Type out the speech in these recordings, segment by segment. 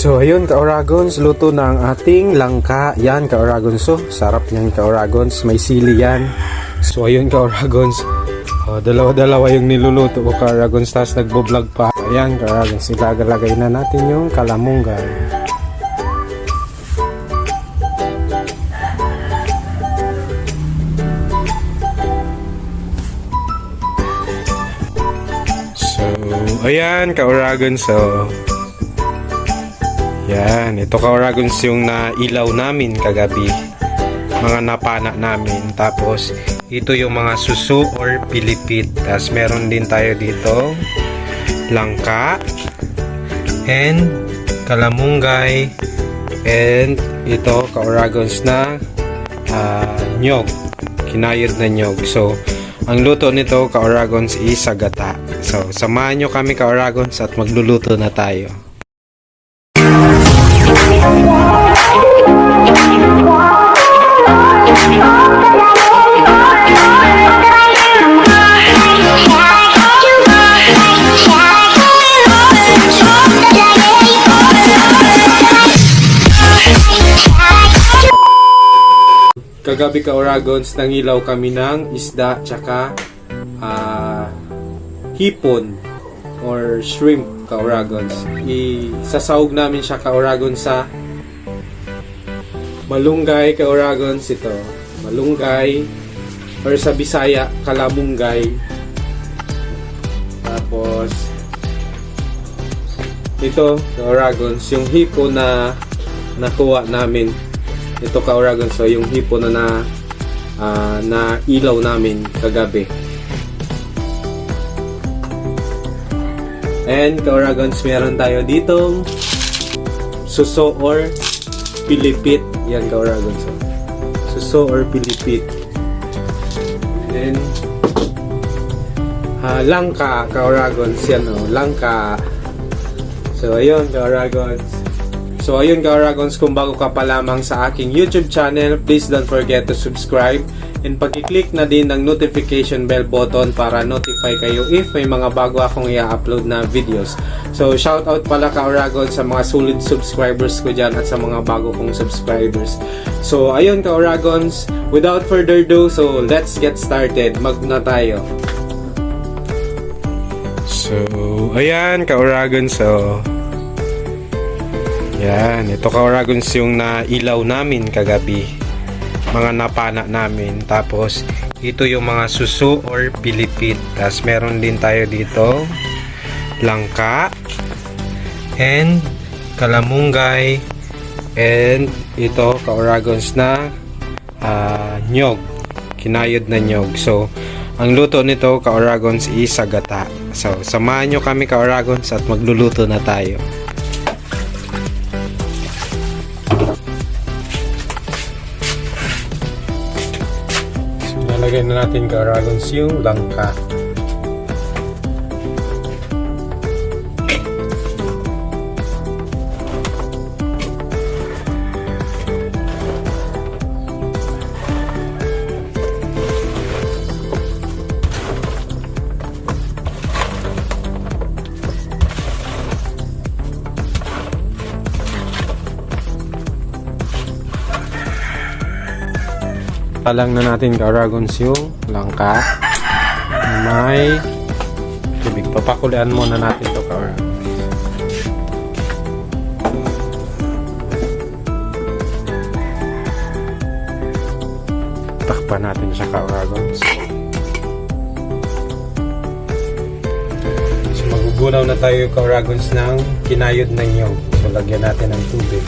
So ayun ka-Oragons, luto na ang ating langka. Yan ka-Oragons, so sarap niyan ka-Oragons, may sili yan. So ayun ka-Oragons, dalawa-dalawa yung niluluto ko ka-Oragons, tapos nagbo-vlog pa. Ayan ka-Oragons, ilalagay na natin yung kalamunggay. So ayan ka-Oragons, so yan, ito ka-Oragons yung nailaw namin kagabi, mga napana namin. Tapos ito yung mga suso or pilipit. Tapos meron din tayo dito langka and kalamunggay, and ito ka-Oragons na nyog, kinayod na nyog. So ang luto nito ka-Oragons is sagata. So samahan nyo kami ka-Oragons at magluluto na tayo. Kagabi ka-Oragons, nangilaw kami ng isda tsaka hipon or shrimp ka-Oragons. Isasawag namin siya ka-Oragons sa malunggay ka-Oragons. Ito malunggay or sa Bisaya kalamunggay. Tapos ito ka-Oragons yung hipon na nakuha namin. Ito ka-Oragons, so yung hipon na ilaw namin kagabi. And ka-Oragons, meron tayo ditong suso or pilipit. Yan ka-Oragons, so suso or pilipit. And langka ka-Oragons, yan langka. So ayun ka-Oragons. So ayun ka-Oragons, kung bago ka pa lamang sa aking YouTube channel, please don't forget to subscribe and pag-click na din ng notification bell button para notify kayo if may mga bago akong i-upload na videos. So shout out pala ka-Oragons sa mga solid subscribers ko dyan at sa mga bago kong subscribers. So ayun ka-Oragons, without further ado, so let's get started. Magna tayo. So ayan ka-Oragons, so yan, ito ka-Oragons yung nailaw namin kagabi, mga napana namin. Tapos ito yung mga suso or pilipit. Tapos meron din tayo dito langka and kalamunggay, and ito ka-Oragons na nyog, kinayod na nyog. So ang luto nito ka-Oragons is sagata. So samahan nyo kami ka-Oragons at magluluto na tayo. Lagyan na natin ka-Oragons yung langka. Palang na natin ka-Oragons yung langka. May tubig. Papakulian muna natin ito ka-Oragons. Takpan natin siya ka-Oragons. So magugunaw na tayo ka-Oragons ng kinayod na nyog. So lagyan natin ng tubig.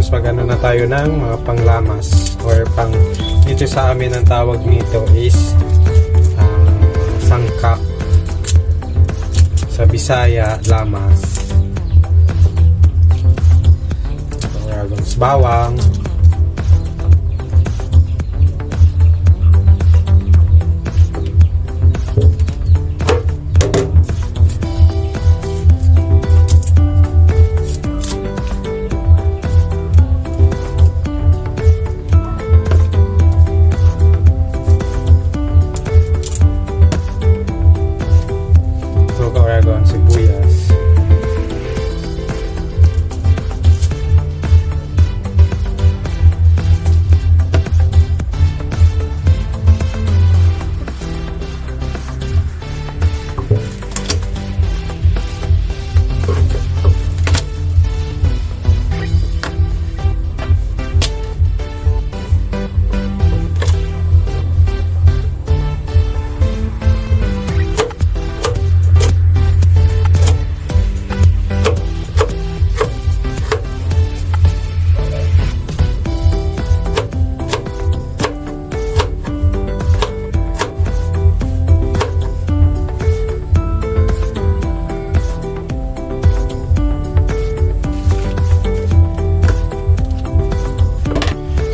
magano na tayo ng mga panglamas or pang dito sa amin ang tawag nito is sangkap, sa Bisaya lamas. Dragons bawang, Oragon, sibuyas.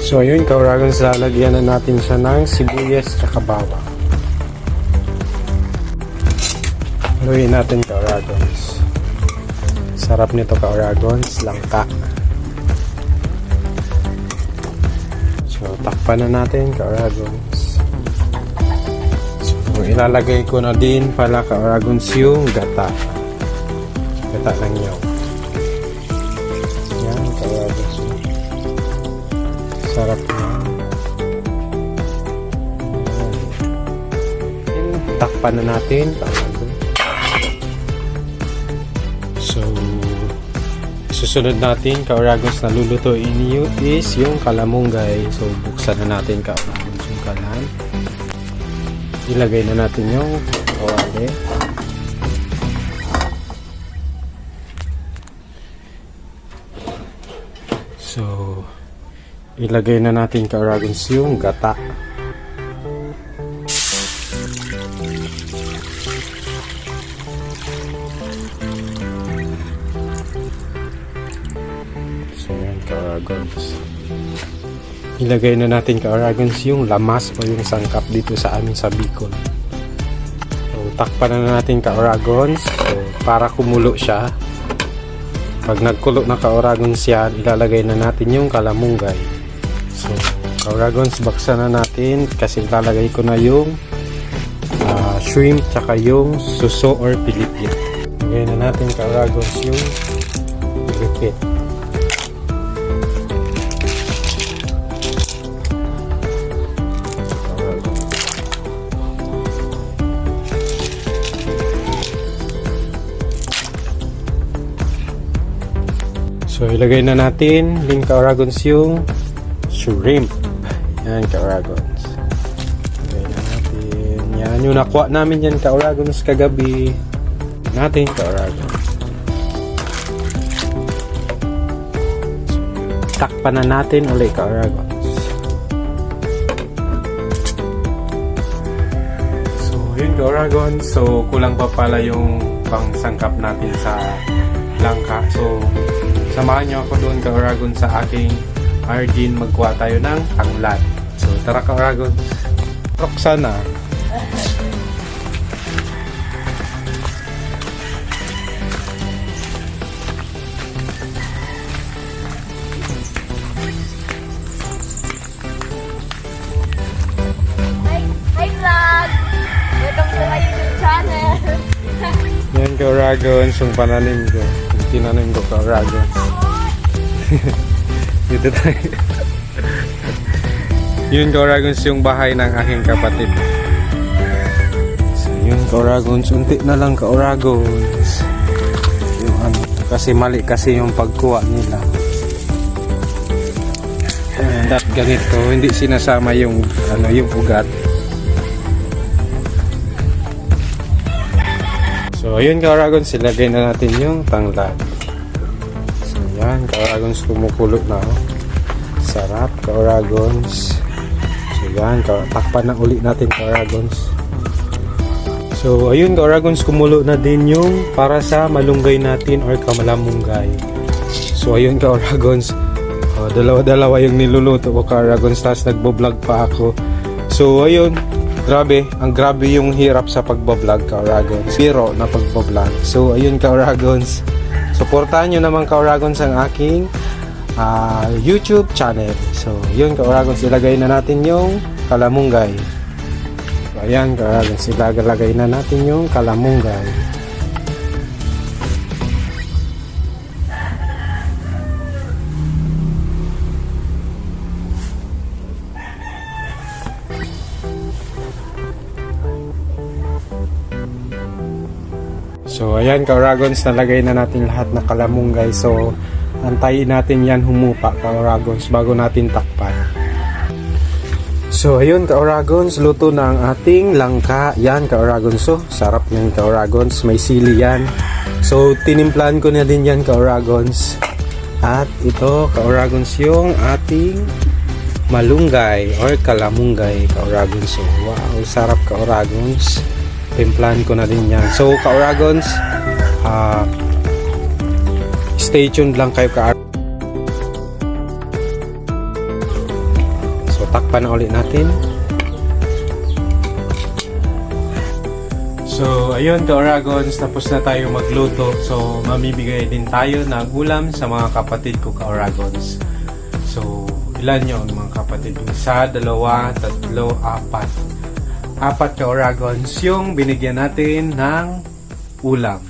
So ayun, Ka-Oragons, lalagyan na natin siya ng sibuyas at bawang. Haluin natin, Ka-Oragons. Sarap nito, Ka-Oragons, langka. So takpan na natin, Ka-Oragons. So ilalagay ko na din pala, Ka-Oragons, yung gata. Gata ng nyaw. Yan, Ka-Oragons. Sarap na. Takpan na natin. So, susunod natin, Ka-Oragons, na lulutuin niyo is yung kalamunggay. So, buksan na natin, Ka-Oragons, yung kalan. Ilagay na natin yung kawali. So, ilagay na natin, Ka-Oragons, yung gata. So yan, Ka-Oragons. Ilagay na natin, Ka-Oragons, yung lamas o yung sangkap dito sa amin sa Bicol. So takpan na natin, Ka-Oragons, so, para kumulo siya. Pag nagkulo na, Ka-Oragons, yan, ilalagay na natin yung kalamunggay. So, Ka-Oragons, baksan na natin kasi ilalagay ko na yung shrimp tsaka yung suso or pilipit. Lagay na natin, Ka-Oragons, yung pilipit. So, ilagay na natin, Ka-Oragons, yung shrimp. Yan, Ka-Oragons. Ilagay na natin. Yan, yung nakuha namin yan, Ka-Oragons, kagabi. Natin, Ka-Oragons. Takpan na natin ulit, Ka-Oragons. So, yun, Ka-Oragons. So, kulang pa pala yung pangsangkap natin sa langka. So, samahan nyo ako doon, Ka-Oragons, sa aking Argin. Magkuha tayo ng tanglad. So tara, Ka-Oragons. Roxana. Hi vlog! Welcome to my YouTube channel! Yan, Ka-Oragons, yung pananim ko. Yung tinanim ko, Ka-Oragons. Dito tayo. Yun, Ka-Oragons, yung bahay ng aking kapatid. So yun, Ka-Oragons, unti na lang, Ka-Oragons. Yung ano, kasi mali kasi yung pagkuha nila. At ganito, hindi sinasama yung ano, yung ugat. So ayun, Ka-Oragons, ilagay na natin yung tanglad. So yan, Ka-Oragons, kumukulot na. Sarap, ka-Oragons. So yan, takpan na uli natin, ka-Oragons. So ayun, ka-Oragons, kumulo na din yung para sa malunggay natin or kamalamunggay. So ayun, ka-Oragons, dalawa-dalawa yung niluluto ko, ka-Oragons, tapos nagbo-vlog pa ako. So ayun, grabe yung hirap sa pagbo-vlog, ka-Oragons. Biro na pagbo-vlog. So ayun, ka-Oragons, suportahan nyo naman, ka-Oragons, ang aking YouTube channel. So yun, ka-Oragons, ilagay na natin yung kalamunggay. So ayan, ka-Oragons, ilalagay na natin yung kalamunggay. So ayan, ka-Oragons, nalagay na natin lahat na kalamunggay. So antayin natin yan humupa, ka-Oragons, bago natin takpan. So ayun, ka-Oragons, luto na ang ating langka. Yan, ka-Oragons, so sarap yan, ka-Oragons, may sili yan. So tinimplahan ko na din yan, ka-Oragons. At ito, ka-Oragons, yung ating malunggay or kalamunggay, ka-Oragons. So wow, sarap, ka-Oragons. Timplahan ko na din yan. So, ka-Oragons, stay tuned lang kayo, So, takpan na ulit natin. So, ayun, ka-Oragons, tapos na tayo magluto. So, mamibigay din tayo ng ulam sa mga kapatid ko, ka-Oragons. So, ilan yun, mga kapatid ko? 1, 2, 3, 4. 4, ka-Oragons, yung binigyan natin ng ulam.